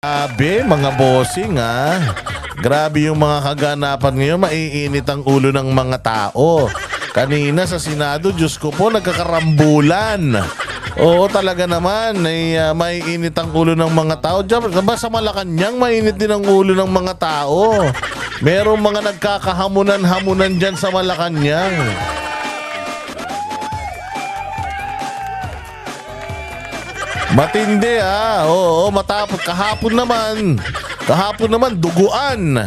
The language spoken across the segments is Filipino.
Grabe mga bossing ha. Grabe yung mga kaganapan ngayon. Maiinit ang ulo ng mga tao. Kanina sa Senado, Diyos ko po, nagkakarambulan. Oo, talaga naman. Maiinit ang ulo ng mga tao. Diyan ba sa Malacanang, mainit din ang ulo ng mga tao. Merong mga nagkakahamunan-hamunan dyan sa Malacanang. Matindi ha. Oo, matapos kahapon naman duguan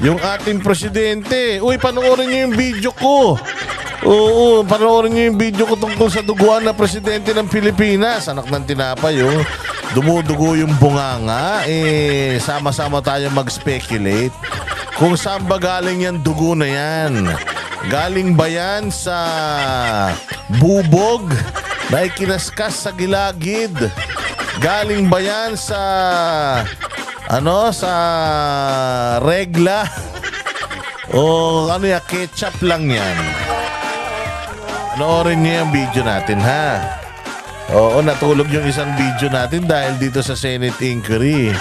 yung ating presidente. Uy, panoorin niyo yung video ko. Oo, panoorin niyo yung video ko tungkol sa duguan na presidente ng Pilipinas. Anak ng tinapay, oh. Dumudugo yung bunganga. Sama-sama tayo mag-speculate kung saan ba galing yan dugo na yan. Galing ba yan sa bubog na ikinaskas sa gilagid? Galing ba yan sa sa regla? O ketchup lang yan? Panoorin niyo yung video natin ha. Oo, natulog yung isang video natin dahil dito sa Senate inquiry.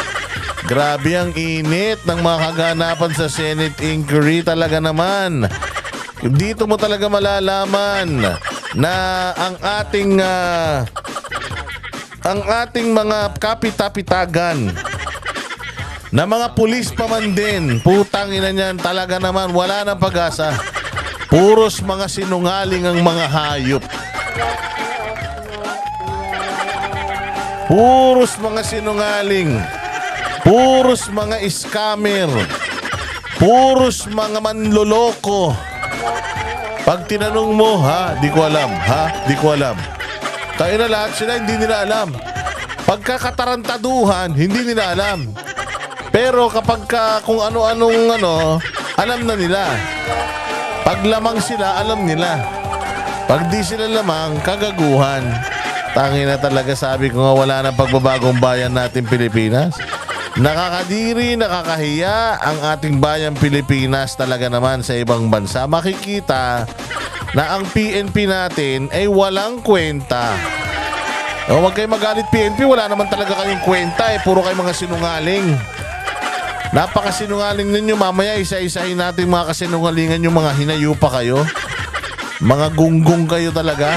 Grabe ang init ng mga kaganapan sa Senate inquiry talaga naman. Dito mo talaga malalaman na ang ating mga kapitapitagan na mga pulis pa man din, putang ina niyan, talaga naman wala nang pag-asa. Puros mga sinungaling ang mga hayop. Puros mga sinungaling. Puros mga scammer. Puros mga manloloko. Pag tinanong mo, di ko alam, di ko alam. Tayo na lahat sila, hindi nila alam. Pagkakatarantaduhan, hindi nila alam. Pero kapag kung ano-anong alam na nila. Pag lamang sila, alam nila. Pag di sila lamang, kagaguhan. Tangina talaga, sabi ko nga, wala nang pagbabagong bayan natin Pilipinas. Nakakadiri, nakakahiya ang ating bayan Pilipinas talaga naman sa ibang bansa. Makikita na ang PNP natin ay walang kwenta. Huwag kayo magalit PNP, wala naman talaga kayong kwenta puro kayo mga sinungaling. Napakasinungaling ninyo, mamaya isa-isahin natin mga kasinungalingan yung mga hinayo pa kayo. Mga gunggong kayo talaga.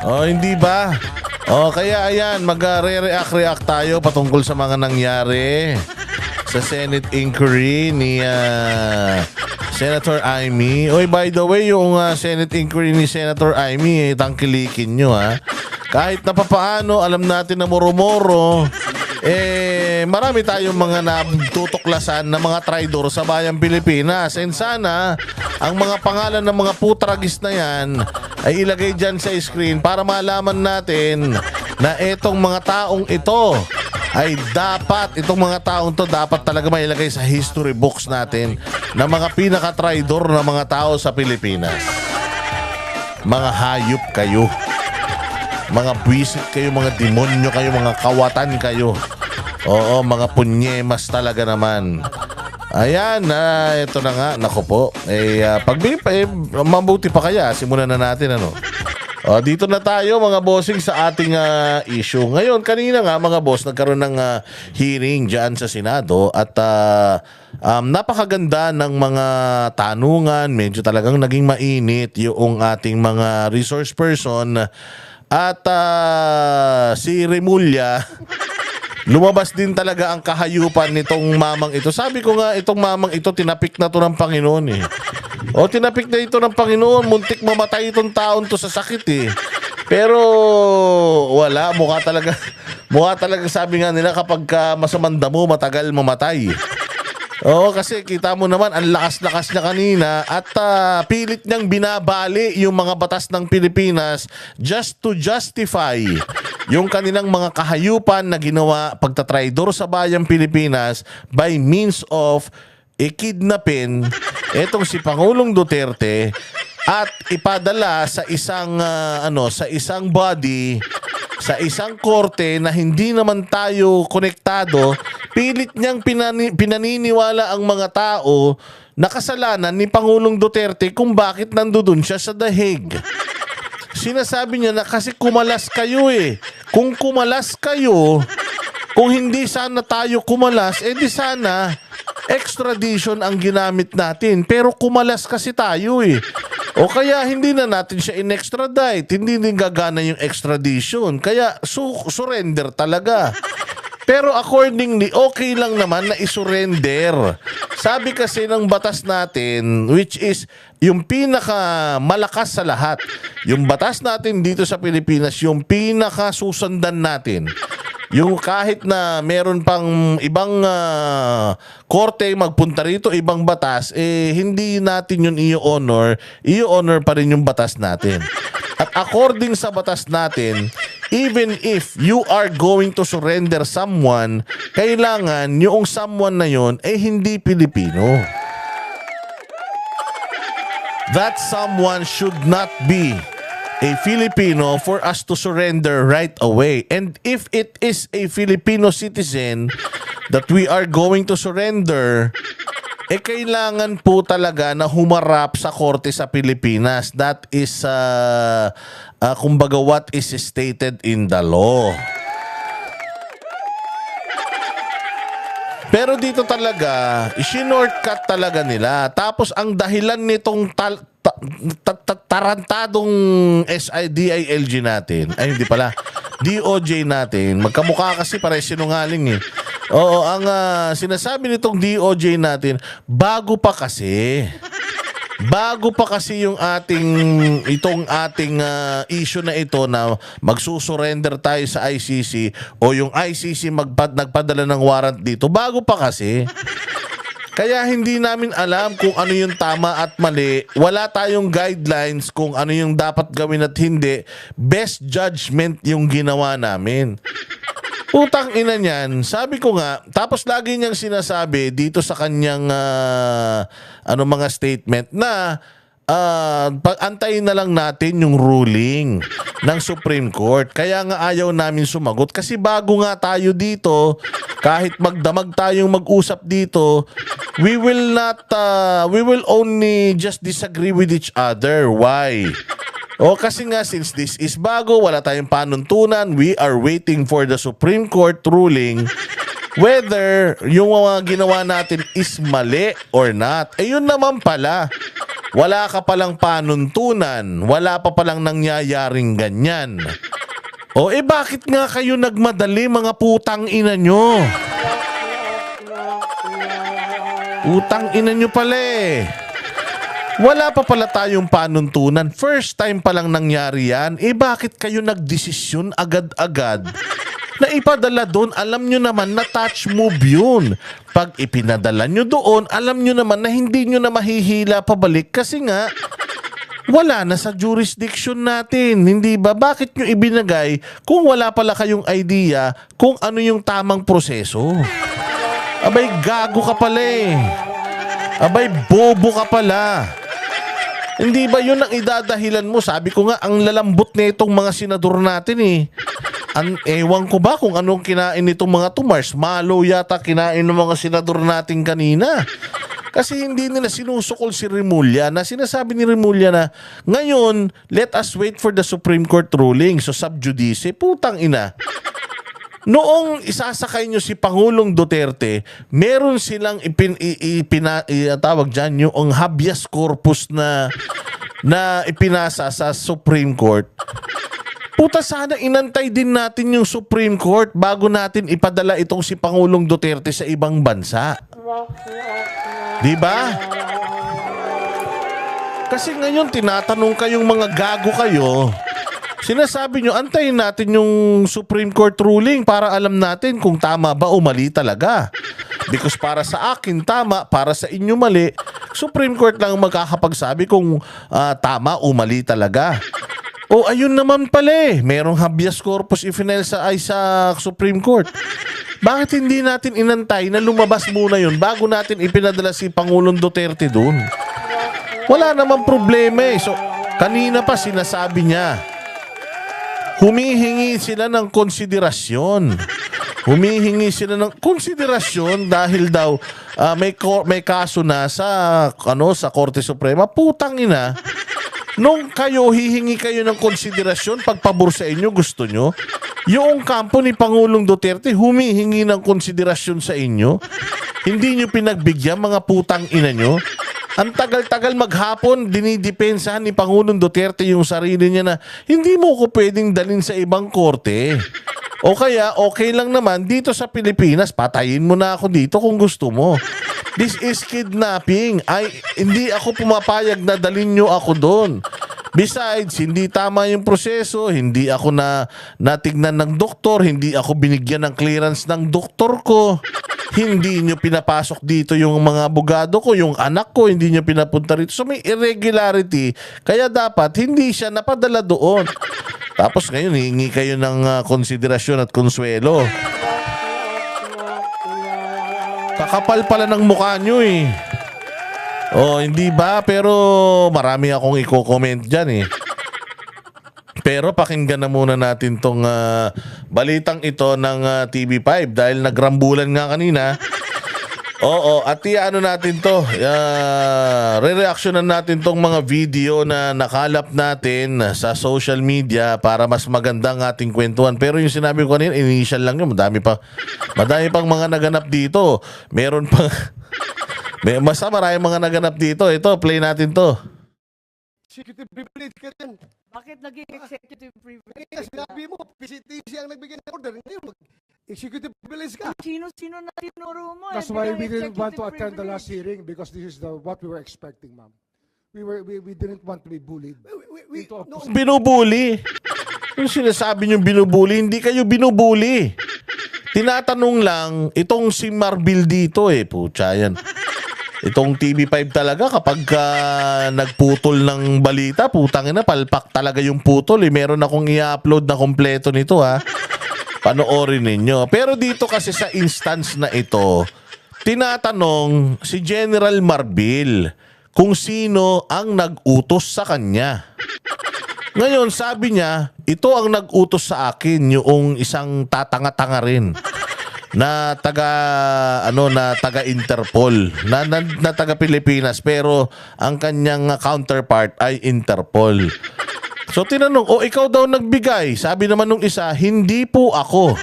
Hindi ba? Kaya ayan, magre-react tayo patungkol sa mga nangyari sa Senate inquiry ni Senator Amy. By the way, yung Senate inquiry ni Senator Amy, tangkilikin nyo ha. Kahit na papaano, alam natin na moro-moro, marami tayong mga natutuklasan na mga traidor sa bayang Pilipinas. And sana, ang mga pangalan ng mga putragis na yan ay ilagay dyan sa screen para malaman natin na itong mga taong ito ay itong mga taong to dapat talaga mailagay sa history books natin na mga pinaka-traidor na mga tao sa Pilipinas. Mga hayop kayo. Mga buwisit kayo, mga demonyo kayo, mga kawatan kayo. Oo, mga punyemas talaga naman. Ayan, ito na nga, nako po. Mabuti pa kaya, simulan na natin dito na tayo mga bossing sa ating issue. Ngayon, kanina nga mga boss, nagkaroon ng hearing dyan sa Senado at napakaganda ng mga tanungan. Medyo talagang naging mainit yung ating mga resource person at si Remulla. Lumabas din talaga ang kahayupan nitong mamang ito. Sabi ko nga, itong mamang ito, tinapik na to ng Panginoon tinapik na ito ng Panginoon. Muntik mamatay itong taon to sa sakit Pero wala, mukha talaga sabi nga nila kapag masamang damo, matagal mamatay. Kasi kita mo naman, ang lakas-lakas niya kanina at pilit niyang binabali yung mga batas ng Pilipinas just to justify yung kanilang mga kahayupan na ginawa pagtatraidor sa bayang Pilipinas by means of ikidnapin etong si Pangulong Duterte at ipadala sa isang body, sa isang korte na hindi naman tayo konektado. Pilit niyang pinaniniwala ang mga tao na kasalanan ni Pangulong Duterte kung bakit nandoon siya sa The Hague. Sinasabi niya na kasi kumalas kayo eh. Kung kumalas kayo, kung hindi sana tayo kumalas, di sana extradition ang ginamit natin. Pero kumalas kasi tayo eh. O kaya hindi na natin siya in-extradite. Hindi din gagana yung extradition. Kaya surrender talaga. Pero accordingly, okay lang naman na isurrender. Sabi kasi ng batas natin, which is yung pinakamalakas sa lahat, yung batas natin dito sa Pilipinas, yung pinakasusundan natin. Yung kahit na meron pang ibang korte magpunta rito, ibang batas, hindi natin yun i-honor pa rin yung batas natin. At according sa batas natin, even if you are going to surrender someone, kailangan yung someone na yun hindi Pilipino. That someone should not be a Filipino for us to surrender right away. And if it is a Filipino citizen that we are going to surrender, kailangan po talaga na humarap sa korte sa Pilipinas. That is, kumbaga, what is stated in the law. Pero dito talaga, isinortcut talaga nila. Tapos ang dahilan nitong tarantadong SIDILG natin, ay hindi pala, DOJ natin, magkamukha kasi pare sinungaling eh. Oo, ang sinasabi nitong DOJ natin, bago pa kasi yung itong ating issue na ito na magsusurrender tayo sa ICC o yung ICC nagpadala ng warrant dito, bago pa kasi. Kaya hindi namin alam kung ano yung tama at mali. Wala tayong guidelines kung ano yung dapat gawin at hindi. Best judgment yung ginawa namin. Utang ina niyan, sabi ko nga, tapos lagi niyang sinasabi dito sa kanyang mga statement na antayin na lang natin yung ruling ng Supreme Court. Kaya nga ayaw namin sumagot kasi bago nga tayo dito, kahit magdamag tayong mag-usap dito, we will only just disagree with each other. Why? Kasi nga since this is bago, wala tayong panuntunan, we are waiting for the Supreme Court ruling whether yung mga ginawa natin is mali or not. Yun naman pala. Wala ka palang panuntunan, wala pa palang nangyayaring ganyan. Bakit nga kayo nagmadali mga putang ina nyo? Utang ina nyo pala eh. Wala pa pala tayong panuntunan. First time pa lang nangyari yan. Bakit kayo nagdesisyon agad-agad na ipadala doon? Alam nyo naman na touch move yun. Pag ipinadala nyo doon, alam nyo naman na hindi nyo na mahihila pabalik kasi nga wala na sa jurisdiction natin. Hindi ba? Bakit nyo ibinagay kung wala pala kayong idea kung ano yung tamang proseso? Abay, gago ka pala eh. Abay, bobo ka pala. Hindi ba yun ang idadahilan mo? Sabi ko nga, ang lalambot na itong mga senador natin eh. Ewan ko ba kung anong kinain nitong mga to? Marshmallow yata kinain ng mga senador natin kanina. Kasi hindi nila sinusukol si Remulla na sinasabi ni Remulla na ngayon, let us wait for the Supreme Court ruling. So sub judice, putang ina. Noong isasakay nyo si Pangulong Duterte, meron silang tawag dyan yung habeas corpus na ipinasa sa Supreme Court. Puta, sana inantay din natin yung Supreme Court bago natin ipadala itong si Pangulong Duterte sa ibang bansa. Diba? Kasi ngayon tinatanong kayong mga gago kayo. Sinasabi nyo, antayin natin yung Supreme Court ruling para alam natin kung tama ba o mali talaga. Because para sa akin tama, para sa inyo mali, Supreme Court lang magkakapagsabi kung tama o mali talaga. Ayun naman pala eh. Merong habeas corpus i-file sa Supreme Court. Bakit hindi natin inantay na lumabas muna yun bago natin ipinadala si Pangulong Duterte dun? Wala namang problema eh. So, kanina pa sinasabi niya, humihingi sila ng konsiderasyon. Humihingi sila ng konsiderasyon dahil daw may kaso na sa Korte Suprema. Putang ina. Nung kayo, hihingi kayo ng konsiderasyon, pagpabor sa inyo, gusto nyo? Yung kampo ni Pangulong Duterte, humihingi ng konsiderasyon sa inyo? Hindi nyo pinagbigyan, mga putang ina nyo? Ang tagal-tagal maghapon, dinidepensahan ni Pangulong Duterte yung sarili niya na hindi mo ko pwedeng dalhin sa ibang korte. O kaya, okay lang naman, dito sa Pilipinas, patayin mo na ako dito kung gusto mo. This is kidnapping. Hindi ako pumapayag na dalhin nyo ako doon. Besides, hindi tama yung proseso, hindi ako natignan ng doktor, hindi ako binigyan ng clearance ng doktor ko. Hindi nyo pinapasok dito yung mga abogado ko, yung anak ko, hindi nyo pinapunta rito. So may irregularity, kaya dapat hindi siya napadala doon. Tapos ngayon, hihingi kayo ng konsiderasyon at konsuelo. Kakapal pala ng mukha nyo eh. Oh, hindi ba? Pero marami akong i-comment dyan eh. Pero pakinggan na muna natin tong balitang ito ng TV5 dahil nagrambulan nga kanina. Oo, at ano natin to, re-reactionan natin tong mga video na nakalap natin sa social media para mas maganda ang ating kwentuhan. Pero yung sinabi ko kanina, initial lang yun. Madami pang mga naganap dito. Meron pang, maraming mga naganap dito. Ito, play natin to. Executive privilege ka din. Bakit naging executive privilege? Kaya sinabi mo, PCTC ang nagbigay ng order. Hindi mo executive privilege ka. Sino na tinuro mo? That's eh, why bilang we didn't want to executive attend the privilege? last hearing because this is what we were expecting, ma'am. We didn't want to be bullied. into a position. Binubuli. Yung sinasabi nyo binubuli, hindi kayo binubuli. Tinatanong lang, itong si Marbil dito putya yan. Itong TV5 talaga kapag nagputol ng balita, putang ina, palpak talaga yung putol. Meron akong i-upload na kompleto nito ha. Panoorin ninyo. Pero dito kasi sa instance na ito, tinatanong si General Marbil kung sino ang nag-utos sa kanya. Ngayon, sabi niya, ito ang nag-utos sa akin, yung isang tatanga-tanga rin na taga Interpol, na taga Pilipinas, pero ang kanyang counterpart ay Interpol. So tinanong, ikaw daw nagbigay. Sabi naman nung isa, hindi po ako.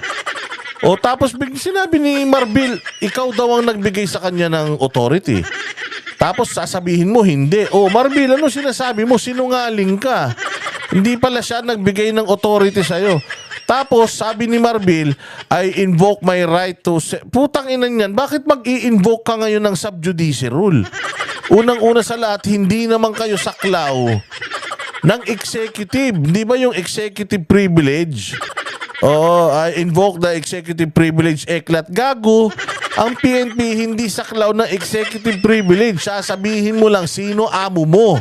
Tapos sinabi ni Marbil, ikaw daw ang nagbigay sa kanya ng authority. Tapos sasabihin mo, hindi. Marbil, ano sinasabi mo? Sinungaling ka. Hindi pala siya nagbigay ng authority sa'yo. Tapos, sabi ni Marbil, I invoke my right to... Putang ina niyan, bakit mag-i-invoke ka ngayon ng subjudice rule? Unang-una sa lahat, hindi naman kayo saklaw ng executive. Di ba yung executive privilege? I invoke the executive privilege eklat. Gago, ang PNP hindi saklaw ng executive privilege. Sasabihin mo lang sino amo mo.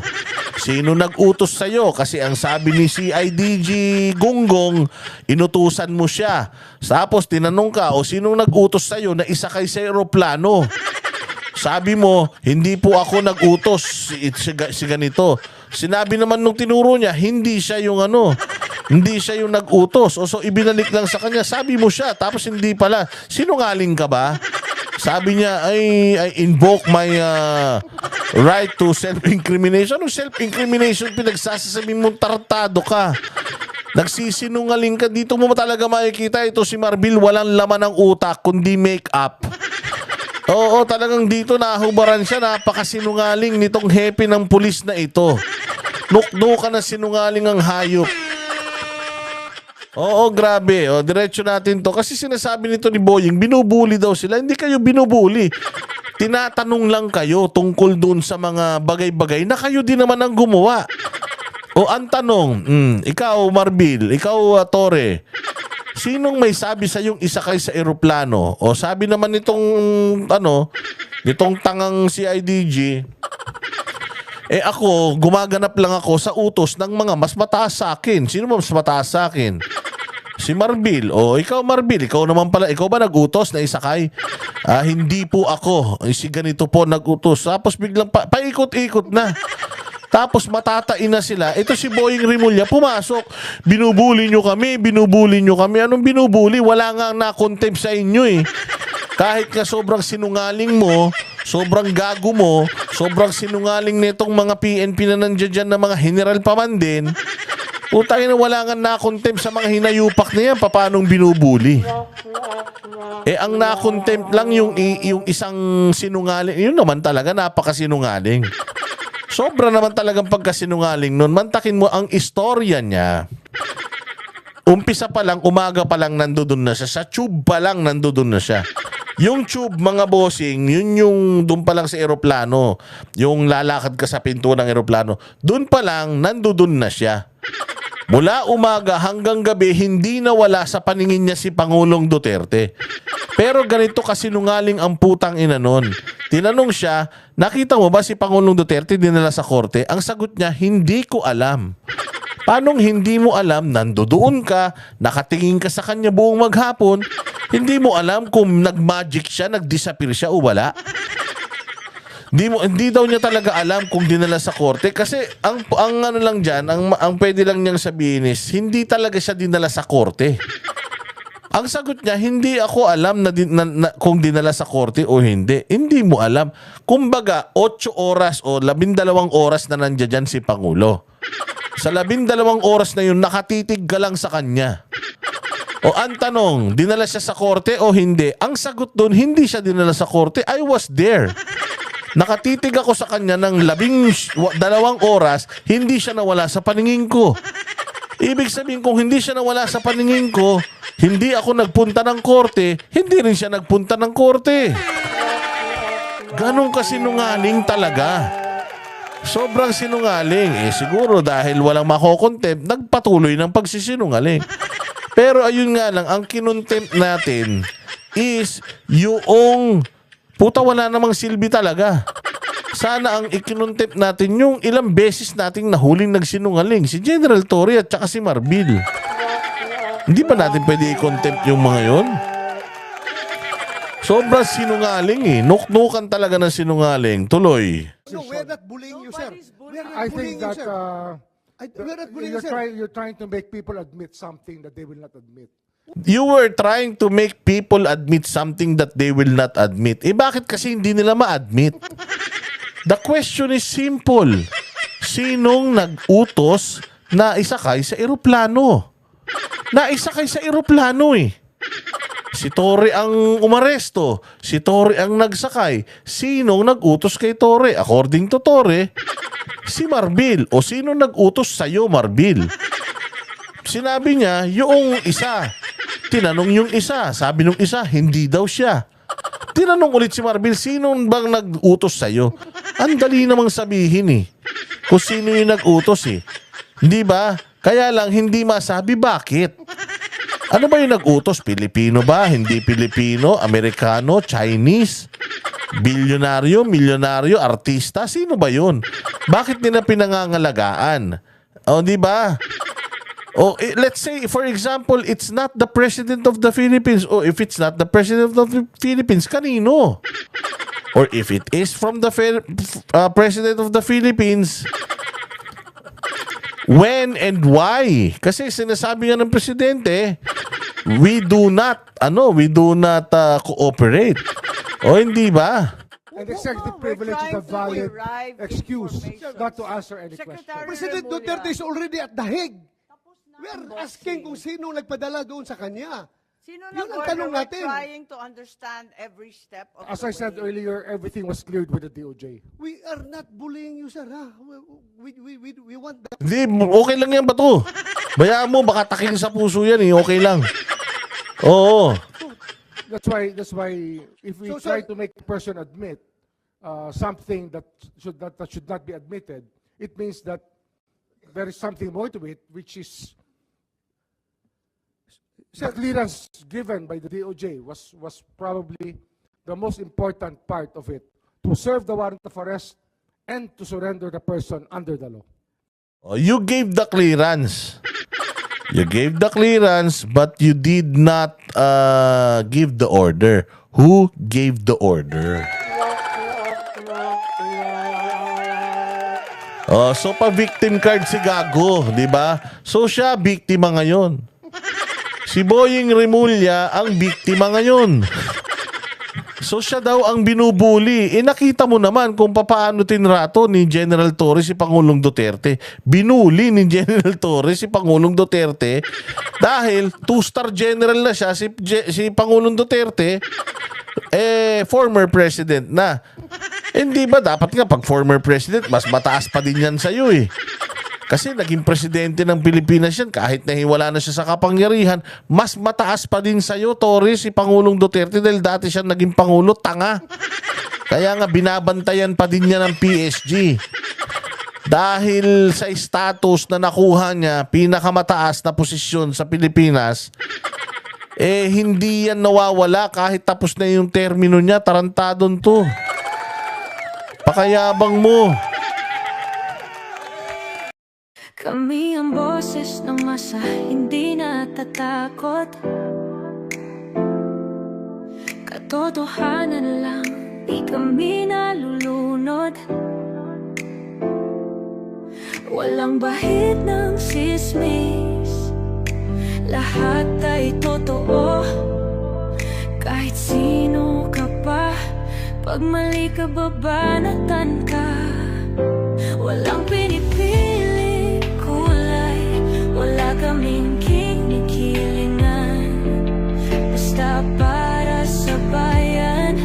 Sino nag-utos sa'yo? Kasi ang sabi ni CIDG Gunggong, inutusan mo siya. Tapos tinanong ka, sinong nag-utos sa'yo na isakay sa aeroplano? Sabi mo, hindi po ako nag-utos si ganito. Sinabi naman nung tinuro niya, hindi siya yung hindi siya yung nag-utos. So ibinalik lang sa kanya, sabi mo siya, tapos hindi pala. Sinungaling ka ba? Sabi niya, I invoke my right to self-incrimination. Anong self-incrimination? Pinagsasasabi mong tartado ka. Nagsisinungaling ka. Dito mo talaga makikita ito si Marbil, walang laman ng utak, kundi make-up. Oo, talagang dito nahubaran siya. Napakasinungaling nitong hepe ng pulis na ito. Nukno ka na sinungaling ang hayop. Oo, grabe. Diretso natin to. Kasi sinasabi nito ni Boying, binubuli daw sila. Hindi kayo binubuli. Tinatanong lang kayo tungkol dun sa mga bagay-bagay na kayo din naman ang gumawa. Ang tanong, ikaw Marbil, ikaw Torre, sinong may sabi sa yung isakay sa eroplano? Sabi naman nitong nitong tangang CIDG, ako, gumaganap lang ako sa utos ng mga mas mataas sa akin. Sino mas mataas sa akin? Si Marbil. Ikaw Marbil, ikaw naman pala, ikaw ba nag-utos na isakay? Hindi po ako. Si ganito po nag-utos. Tapos biglang paikot-ikot na. Tapos matatain na sila. Ito si Boying Rimulya, pumasok. Binubuli nyo kami, binubuli nyo kami. Anong binubuli? Wala nga na-contempt sa inyo eh. Kahit nga sobrang sinungaling mo, sobrang gago mo, Sobrang sinungaling nitong mga PNP na nandiyan dyan na mga general pa man din. Utang na wala nga na-contempt sa mga hinayupak na yan. Paanong binubuli? Ang na-contempt lang yung isang sinungaling. Yun naman talaga, napakasinungaling. Sobra naman talagang pagkasinungaling nun. Mantakin mo ang istorya niya. Umpisa pa lang, umaga pa lang nandoon na siya. Sa tube pa lang nandoon na siya. Yung tube, mga bossing, yun yung doon pa lang sa eroplano. Yung lalakad ka sa pinto ng eroplano. Doon pa lang, nandoon na siya. Mula umaga hanggang gabi, hindi nawala sa paningin niya si Pangulong Duterte. Pero ganito kasinungaling ang putang ina nun. Tinanong siya, nakita mo ba si Pangulong Duterte dinala sa korte? Ang sagot niya, hindi ko alam. Paanong hindi mo alam? Nandoon ka, nakatingin ka sa kanya buong maghapon, hindi mo alam kung nag-magic siya, nag-disappear siya o wala? Hindi daw niya talaga alam kung dinala sa korte kasi ang ano lang diyan, ang pwede lang niyang sabihin is hindi talaga siya dinala sa korte. Ang sagot niya, hindi ako alam kung dinala sa korte o hindi. Hindi mo alam. Kumbaga, 8 oras o 12 oras na nandiyan si Pangulo. Sa 12 oras na yun, nakatitig ka lang sa kanya. O ang tanong, dinala siya sa korte o hindi? Ang sagot doon, hindi siya dinala sa korte. I was there. Nakatitig ako sa kanya ng 12 oras, hindi siya nawala sa paningin ko. Ibig sabihin, kung hindi siya nawala sa paningin ko, hindi ako nagpunta ng korte, hindi rin siya nagpunta ng korte. Ganun kasinungaling talaga. Sobrang sinungaling. Siguro dahil walang makokontempt, nagpatuloy ng pagsisinungaling. Pero ayun nga lang, ang kinontempt natin is yung puta wala namang silbi talaga. Sana ang ikinontempt natin yung ilang beses nating nahuling nagsinungaling. Si General Torre at saka si Marbil. Hindi ba natin pwede i-contempt yung mga yon? Sobrang sinungaling eh. Nuknukan talaga ng sinungaling. Tuloy. No, we're not bullying you, sir. Nobody's We're bullying not I bullying think you, that sir. We're not bullying you, sir. you're trying to make people admit something that they will not admit. You were trying to make people admit something that they will not admit. Bakit kasi hindi nila ma-admit? The question is simple. Sinong nag-utos na isakay sa eroplano? Naisakay sa eroplano eh. Si Torre ang umaresto. Si Torre ang nagsakay. Sinong nag-utos kay Torre? According to Torre, si Marbil. O sinong nag-utos sa'yo, Marbil? Sinabi niya, yung isa. Tinanong yung isa. Sabi nung isa, hindi daw siya. Tinanong ulit si Marbil, sinong bang nag-utos sa'yo? Ang dali namang sabihin eh. Kung sino yung nag-utos eh. Hindi ba? Kaya lang hindi masabi bakit. Ano ba yung nag-utos? Pilipino ba? Hindi Pilipino? Amerikano? Chinese? Bilyonaryo? Milyonaryo? Artista? Sino ba yun? Bakit nila pinangangalagaan? O, di ba? O, let's say, for example, it's not the President of the Philippines. O, if it's not the President of the Philippines, kanino? Or if it is from the President of the Philippines, when and why? Kasi sinasabi nga ng Presidente, we do not cooperate. O hindi ba? And executive we're privilege is trying a to valid derive excuse information. not to answer any question. Secretary President Remulla. Duterte is already at The Hague. We're bossing. asking kung sino nagpadala doon sa kanya. Sino Yun ang nag-order? tanong We're natin. trying to understand every step of As the I said way. earlier, everything was cleared with the DOJ. We are not bullying you, sir. Ha? We want that. Hindi, okay lang yan ba to? Bayaan mo, baka taking sa puso yan eh. Okay lang. Oo. That's why if we So, try sir- to make a person admit something that should not be admitted, it means that there is something more to it, which is the clearance given by the DOJ was probably the most important part of it, to serve the warrant of arrest and to surrender the person under the law. Oh, you gave the clearance. You gave the clearance, but you did not give the order. Who gave the order? Oh, so pa-victim card si Gago, di ba? So siya, biktima ngayon. Si Boying Remulla ang biktima ngayon. So siya daw ang binubuli. Nakita mo naman kung paano tinrato ni General Torres si Pangulong Duterte. Binuli ni General Torres si Pangulong Duterte dahil 2-star general na siya si Pangulong Duterte, former president na. Hindi ba dapat nga pag former president, mas mataas pa din yan sa'yo eh. Kasi naging presidente ng Pilipinas yan, kahit nahiwala na siya sa kapangyarihan, mas mataas pa din sa'yo, Torres, si Pangulong Duterte, dahil dati siya naging Pangulo, tanga. Kaya nga binabantayan pa din niya ng PSG. Dahil sa status na nakuha niya, pinakamataas na posisyon sa Pilipinas, hindi yan nawawala kahit tapos na yung termino niya. Tarantadon to. Pakayabang mo. Kami ang boses ng masa, hindi natatakot. Katotohanan lang, di kami nalulunod. Walang bahid ng sismis, lahat ay totoo. Kahit sino ka pa, pag mali ka babanatan ka. Walang pinipili kulay, wala kaming kinikilingan. Basta para sa bayan,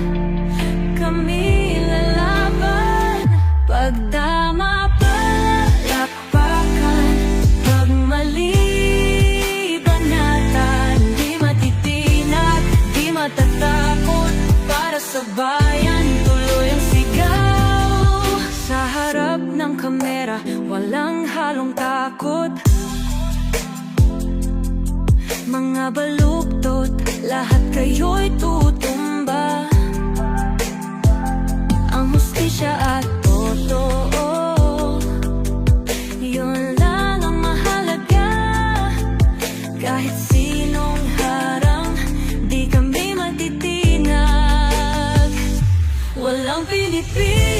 kami lalaban. Pag tama palakpakan, pag mali banatan. Di matitinag, di matatakot, para sa bayan tuloy ang sigaw. Sa harap ng kamera, walang halong takot. Mga baluktot, lahat kayo'y tutumba. Ang hustisya at totoo, yun lang ang mahalaga. Kahit sinong harang, di kami matitinag. Walang pinipili